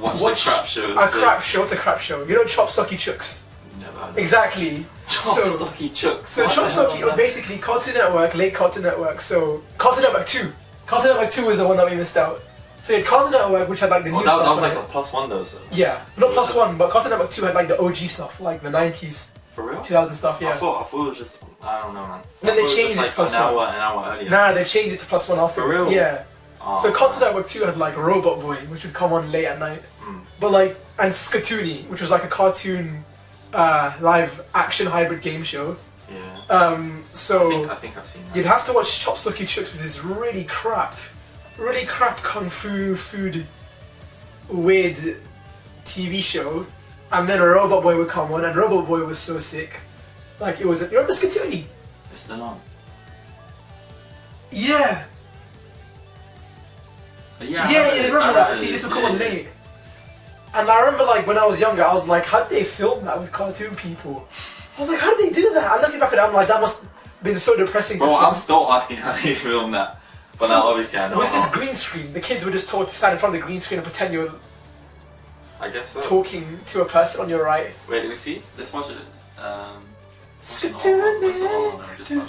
watch the crap shows. A crap show. What's a crap show? You know, Chop Socky Chooks. Never heard of Exactly. Chop Socky Chooks. So What Chop the hell Socky is was that? basically Cartoon Network, late Cartoon Network. So Cartoon Network 2. Cartoon Network 2 was the one that we missed out. So you had Cartoon Network, which had like the new Oh, stuff. that was on like it. the +1 though. So. Yeah, not +1, but Cartoon Network 2 had like the OG stuff, like the 90s, For real? 2000 stuff, I yeah. thought it was just, I don't know, man. Then I they thought it was changed just it to like +1. an hour earlier. Nah, they changed it to +1 after. For real? Yeah. Oh, So Cartoon man. Network 2 had like Robot Boy, which would come on late at night. Mm. But like, and Skatoony, which was like a cartoon live action hybrid game show. Yeah. So I think I've seen that. you'd have to watch Chop Sucky Chucks with this really crap kung fu food weird TV show, and then a Robot Boy would come on, and Robot Boy was so sick. Like it was. You remember Skatoony? It's still on. Yeah. Yeah, Yeah, remember that? See, this will come on yeah. late. And I remember, like, when I was younger, I was like, how did they film that with cartoon people? I was like, how did they do that? I looking back at it, I'm like, that must have been so depressing. Bro, to film. I'm still asking how they filmed that. But now obviously I know. It was just how. green screen. The kids were just taught to stand in front of the green screen and pretend you were I guess so. talking to a person on your right. Wait, let me see. Let's watch it. Skatoony. What's the whole one? Just one.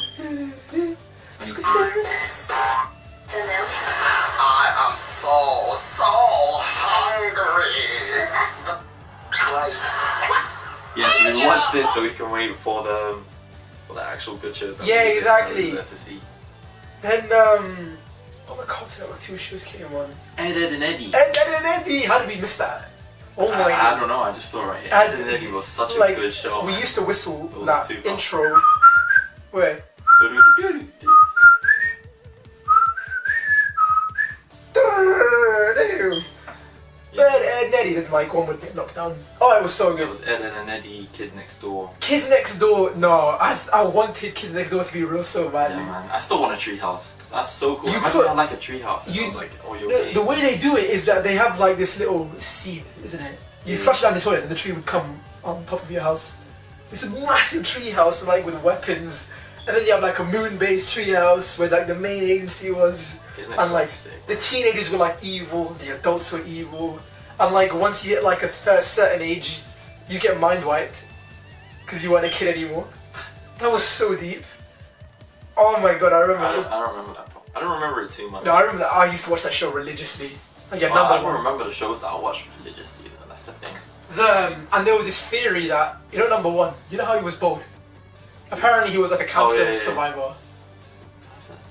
Skatoony. I am so hungry. Yes, we watched this so we can wait for the actual good shows. That Yeah, we exactly. to see. Then, other Cartoon Network 2 shows came on. Ed, Ed and Eddie. Ed, Ed and Eddie! How did we miss that? Oh my I god. don't know. I just saw it right here. Ed- Ed and Eddie was such a like, good show. We man. used to whistle Those that two, intro. Where? Ed and Eddie, then like one would get knocked down. Oh, it was so It good. was Ed and Eddie, Kid Next Door. Kids Next Door, no, I wanted Kids Next Door to be real so Yeah, badly. man. I still want a treehouse. That's so cool. You Imagine could- I like a treehouse. And you- I was like, oh, you're The way they do it is that they have like this little seed, isn't it? You flush it down the toilet and the tree would come on top of your house. It's a massive tree house like with weapons. And then you have like a moon-based tree house where like the main agency was. And like the teenagers were like evil, the adults were evil. And like once you hit like a certain age, you get mind wiped. Because you weren't a kid anymore. That was so deep. Oh my god, I remember I this. don't remember that part. I don't remember it too much. No, I remember that. I used to watch that show religiously. Like, yeah, Well, I number don't one. remember the shows that I watched religiously. Though. That's the thing. And there was this theory that, you know, number one, you know how he was bald? Apparently he was like a cancer yeah. survivor.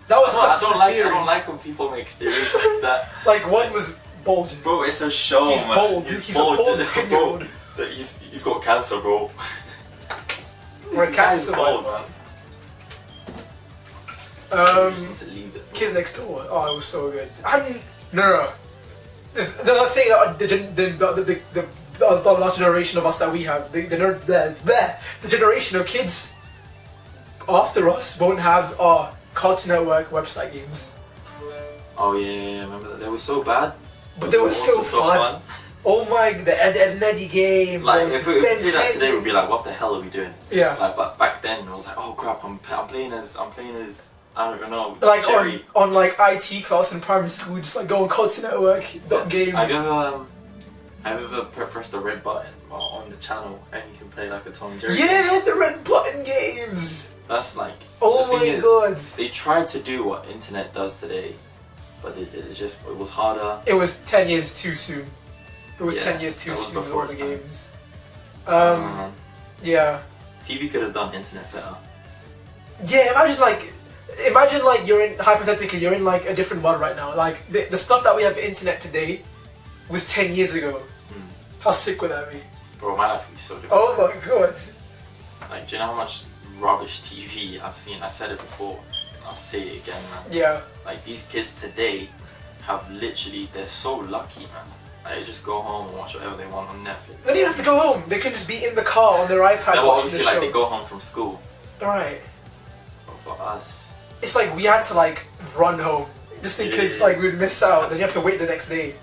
That was I that's don't the like. theory. I don't like when people make theories like that. Like one was bald. Bro, it's a show, He's man. bold. He's a bold bro. 10-year-old. He's got cancer, bro. Or a This cancer guy's bold, survivor. man. You just need to leave it. Kids Next Door. Oh, it was so good. And no. The other thing that the last generation of us that we have, the generation of kids after us won't have our Cartoon Network website games. Oh yeah, remember that? They were so bad. But they were so also fun. Oh my, the Ed and Eddie game. Like there if was we Ben did that 10. today, we'd be like, what the hell are we doing? Yeah. Like, but back then, I was like, oh crap, I'm playing as I don't even know. Like Jerry. on like IT class in primary school, just like go on Cartoon Network games. Have you ever pressed the red button on the channel and you can play like a Tom and Jerry? Yeah, the red button games. That's like. Oh the thing my is, god. They tried to do what internet does today, but it was harder. It was 10 years too soon. It was Yeah, 10 years too that was soon with before all the its time. games. Um, Yeah. TV could have done internet better. Yeah, imagine like you're in, hypothetically, you're in like a different world right now. Like the stuff that we have internet today was 10 years ago. How sick would that be? Bro, my life would be so different. Oh my god. Like, do you know how much rubbish TV I've seen? I said it before, and I'll say it again, man. Yeah. Like, these kids today have literally, they're so lucky, man. Like, they just go home and watch whatever they want on Netflix. They don't even have to go home. They can just be in the car on their iPad Then, watching obviously, the like, show. they go home from school. Right. But for us, It's like we had to like run home just in case Yeah. like we'd miss out. Then you have to wait the next day.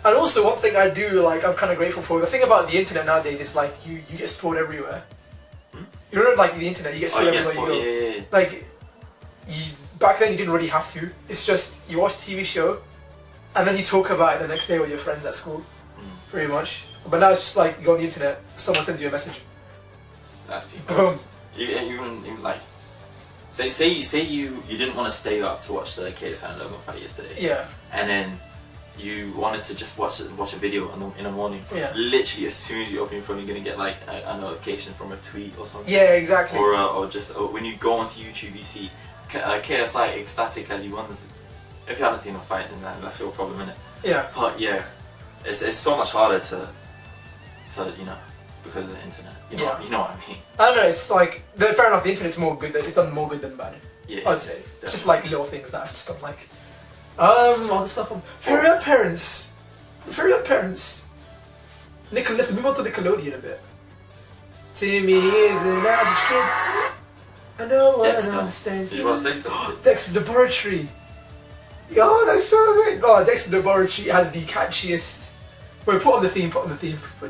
And also one thing I do like I'm kind of grateful for. The thing about the internet nowadays is like you get spoiled everywhere. You don't know like the internet. You get oh, spoiled you everywhere get you go. yeah. Like back then you didn't really have to. It's just you watch a TV show, and then you talk about it the next day with your friends at school, pretty much. But now it's just like you go on the internet, someone sends you a message, That's people. boom. Even like, say you didn't want to stay up to watch the KSI and Logan fight yesterday. Yeah. And then you wanted to just watch a video in the morning. Yeah. Literally, as soon as you open your phone, you're gonna get like a notification from a tweet or something. Yeah, exactly. Or just when you go onto YouTube, you see KSI ecstatic as he wins If you haven't seen a fight, then that's your problem, innit? Yeah. But yeah, it's so much harder to because of the internet. You know what I mean? I don't know. It's like fair enough. The internet's more good. It's done more good than bad. Yeah, I'd say definitely. it's just like little things that I just don't like. All the stuff on favorite parents. Let's move on to Nickelodeon a bit. Timmy is an average kid. I know one understands. Did you watch Dexter? Dexter's Laboratory. Oh, that's so great. Oh, Dexter's Laboratory has the catchiest. Wait, put on the theme. Put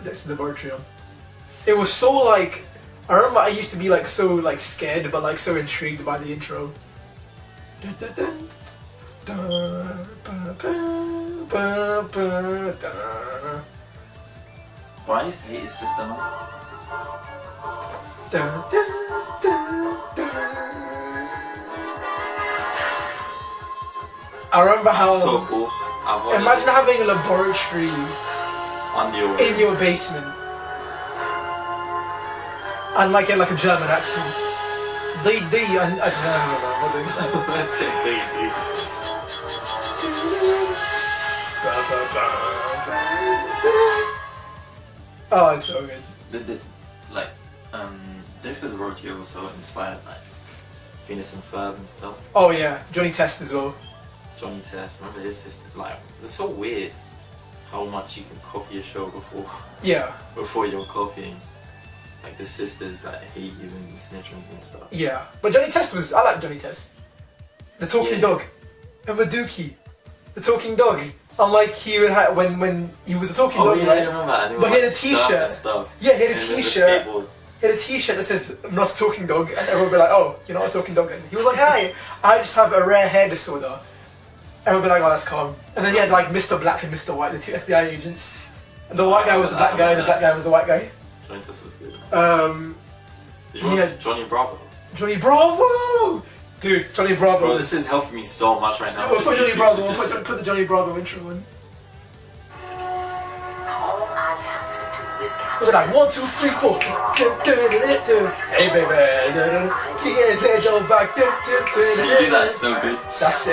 Dexter's Laboratory on. It was so like. I remember I used to be like so like scared, but like so intrigued by the intro. Dun, dun, dun. Dun, ba, ba, ba, ba, dun. But I used to hate his sister, man. Dun, dun, dun, dun. I remember how. So cool. Imagine having a laboratory in your basement. And like a German accent. I don't know. Let's say they. Oh, it's so good. Dexter's Laboratory was so inspired, like Venus and Ferb and stuff. Oh yeah, Johnny Test as well. Johnny Test, remember his sister? Like, it's so weird how much you can copy a show before you're copying. Like the sisters that hate you and snitch and stuff. Yeah, but Johnny Test I like Johnny Test. The talking dog. Remember Dookie? The talking dog. Unlike he would have, when he was a talking dog, yeah, right? I remember that. But he had a t-shirt. And stuff. Yeah, he had a And t-shirt. the skateboard. He had a t-shirt that says "Not a talking dog," and everyone would be like, "Oh, you're not a talking dog." Then he was like, "Hi, I just have a rare hair disorder." Everyone would be like, "Oh, that's calm." And then he had like Mr. Black and Mr. White, the two FBI agents. And the white guy was the black guy, and the black guy was the white guy. Johnny Test was good. Did you watch Johnny Bravo? Johnny Bravo! Dude, Johnny Bravo. Bro, this is helping me so much right now. Put Johnny Bravo, put the Johnny Bravo intro in. All I have to do is It was like 1, 2, 3, 4. Hey baby, he get his head on back. You do that so good. Sassy.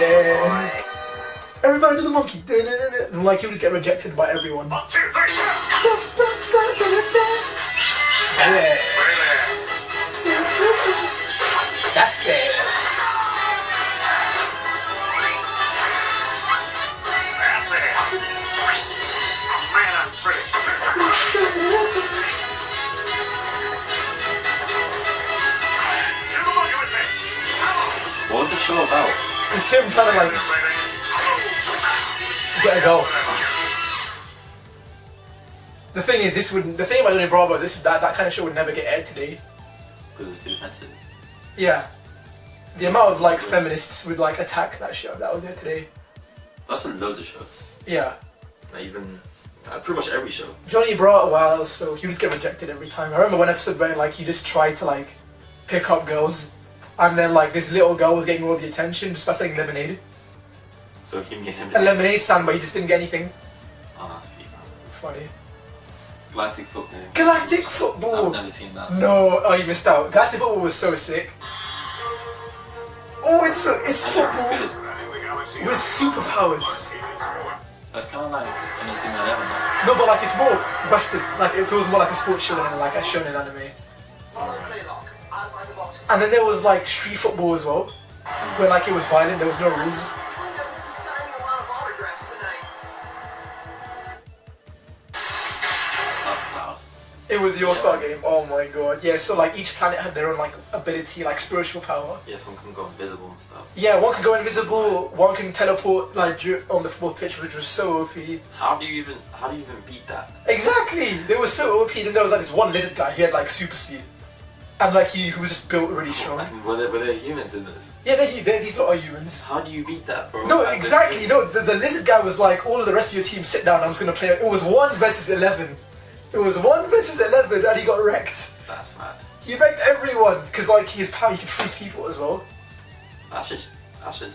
Everybody do the monkey. And like he would just get rejected by everyone. 1, 2, 3, Sassy. Sassy. Man, I'm pretty. Get the monkey with me. What was the show about? It's Tim trying to like get a goal. The thing is, the thing about Johnny Bravo, that kind of show would never get aired today. Because it's too offensive. Yeah. The amount of like feminists would like attack that show that was there today. That's on loads of shows. Yeah. Like even pretty much every show. Johnny Bravo, wow, so he would get rejected every time. I remember one episode where like he just tried to like pick up girls, and then like this little girl was getting all the attention just by saying lemonade. So he made him A lemonade stand, but he just didn't get anything. Oh, that's cute. It's funny. Galactic Football. Galactic Football. I've never seen that. No, oh you missed out. Galactic Football was so sick. Oh, it's I know it's football good. with superpowers. That's kind of like Inazuma 11. Like. No, but like it's more Western. Like it feels more like a sports show than like a shonen anime. And then there was like street football as well, where like it was violent. There was no rules. That's loud. It was the All-Star game. Oh my god. Yeah. So like each planet had their own like ability, like spiritual power. Yeah, someone can go invisible and stuff. Yeah, one can go invisible. One can teleport like on the football pitch, which was so OP. How do you even beat that? Exactly. They were so OP. Then there was like this one lizard guy. He had like super speed, and like he was just built really strong. Were there humans in this? Yeah, these lot are humans. How do you beat that, bro? No, exactly. No, the lizard guy was like, all of the rest of your team sit down. I'm just gonna play. It was 1 versus 11. It was 1 versus 11, and he got wrecked. That's mad. He wrecked everyone because like his power, he can freeze people as well. That's just.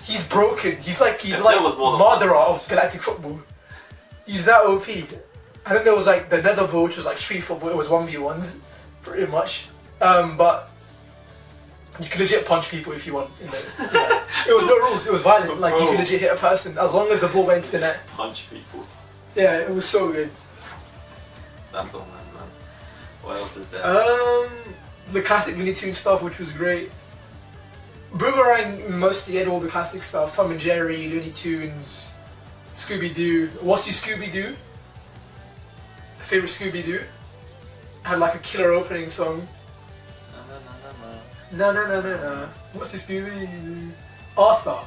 He's broken. He's like If there was more than Madara one. of Galactic Football. He's that OP. And then there was like the Nether Ball, which was like street football. It was 1v1s, pretty much. But you can legit punch people if you want. In the, It was no rules. It was violent. Like you Bro. could legit hit a person as long as the ball went into the net. Punch people. Yeah, it was so good. That's all, man. What else is there? The classic Looney Tunes stuff, which was great. Boomerang mostly did all the classic stuff. Tom and Jerry, Looney Tunes, Scooby Doo. What's your Scooby Doo? Favorite Scooby Doo? Had like a killer opening song. No. What's the Scooby Doo? Arthur.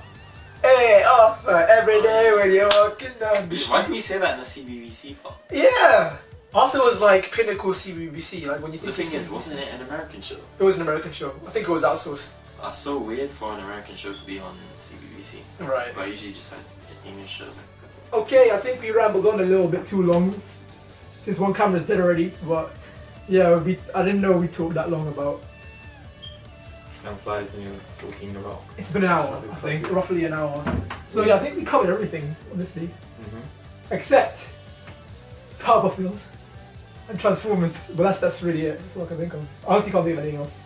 Hey Arthur, every day when you're walking down the Why street. can you say that in the CBBC part? Yeah. Arthur was like pinnacle CBBC. Like when you The think thing of is, wasn't it an American show? it was an American show. I think it was outsourced. That's so weird for an American show to be on CBBC. Right. I usually just had an English show. Okay, I think we rambled on a little bit too long. Since one camera's dead already, but yeah, I didn't know we talked that long about. Time flies when you're talking about. It's been an hour, I think, roughly an hour. So yeah, I think we covered everything, honestly. Except Powerpuff Girls and Transformers. But that's really it. That's all I can think of. I honestly can't think of anything else.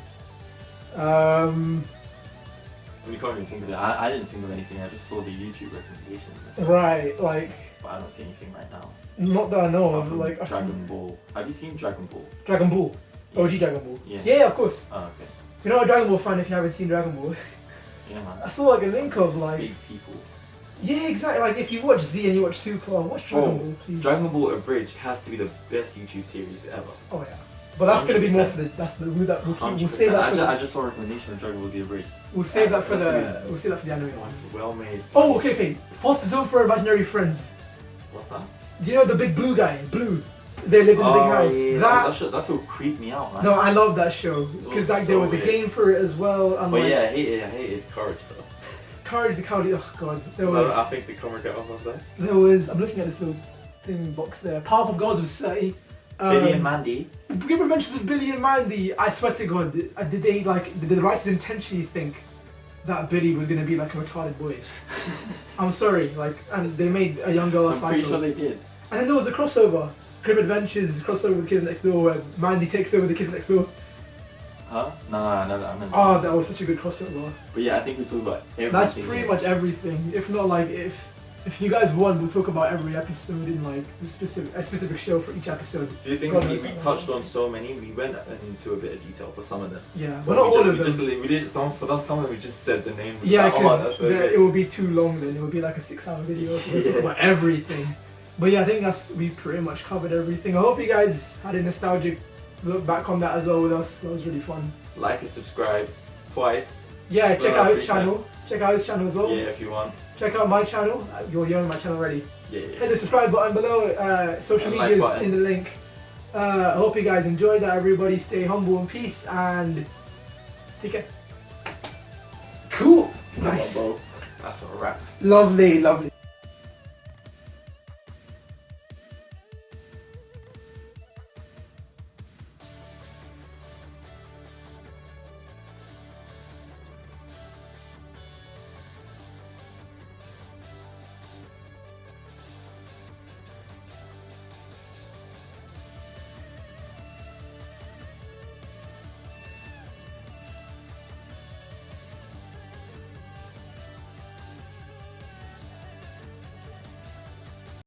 We can't even think of it. I didn't think of anything. I just saw the YouTube recommendations. Right, like But I don't see anything right now. not that I know of. Apart Like from Dragon Ball. Have you seen Dragon Ball? Dragon Ball, OG Dragon Ball. Yeah. Yeah, of course. Oh, okay. You know a Dragon Ball fan if you haven't seen Dragon Ball. Yeah, man. I saw like a link of like. Big people. Yeah, exactly. Like if you watch Z and you watch Super, watch Dragon Ball, please. Dragon Ball Abridged has to be the best YouTube series ever. Oh yeah. But that's gonna be more 100%. for the. That's the we'll 100%. save that for I the. just saw a recommendation of Dragon Ball Z Abridged. We'll save that for That's the. We'll save that for the anime ones. It's well made. Oh, okay. Foster Zone for Imaginary Friends. What's that? Do you know the big blue guy? Blue. They live in the big house. Yeah, that's what creeped me out, man. No, I love that show because was like there so was a weird. game for it as well. And But like, yeah, I hated Courage though. Courage the Cowardly. Oh god, there I was. think the comic got off of that. There was. I'm looking at this little thing box there. Powerpuff Girls was 30. Billy and Mandy. Game Adventures of Billy and Mandy. I swear to God, did the writers intentionally think that Billy was gonna be like a retarded boy? I'm sorry, like, and they made a young girl a I'm pretty psycho. sure they did. And then there was the crossover, Grim Adventures crossover with Kids Next Door, where Mandy takes over the Kids Next Door. Huh? No, I remember. Oh, that was such a good crossover. But yeah, I think we talked about everything. That's pretty much everything. If not, like, if you guys want, we'll talk about every episode in like a specific show for each episode. Do you think God we knows. touched on so many? We went into a bit of detail for some of them. Yeah, But but not all we of them. just we did some of them. We just said the name. Yeah, Like, because that's so it good. will be too long then. It would be like a 6-hour video if we talk about everything. But yeah, I think we pretty much covered everything. I hope you guys had a nostalgic look back on that as well with us. That was really fun. Like and subscribe twice. Yeah, check Well, out his free channel. Check out his channel as well. Yeah, if you want. Check out my channel. You're on my channel already. Yeah. Hit the subscribe button below. Social And like media's button. in the link. I hope you guys enjoyed that. Everybody stay humble and peace and take care. Cool. Come on, Nice. bro. That's a wrap. Lovely, lovely.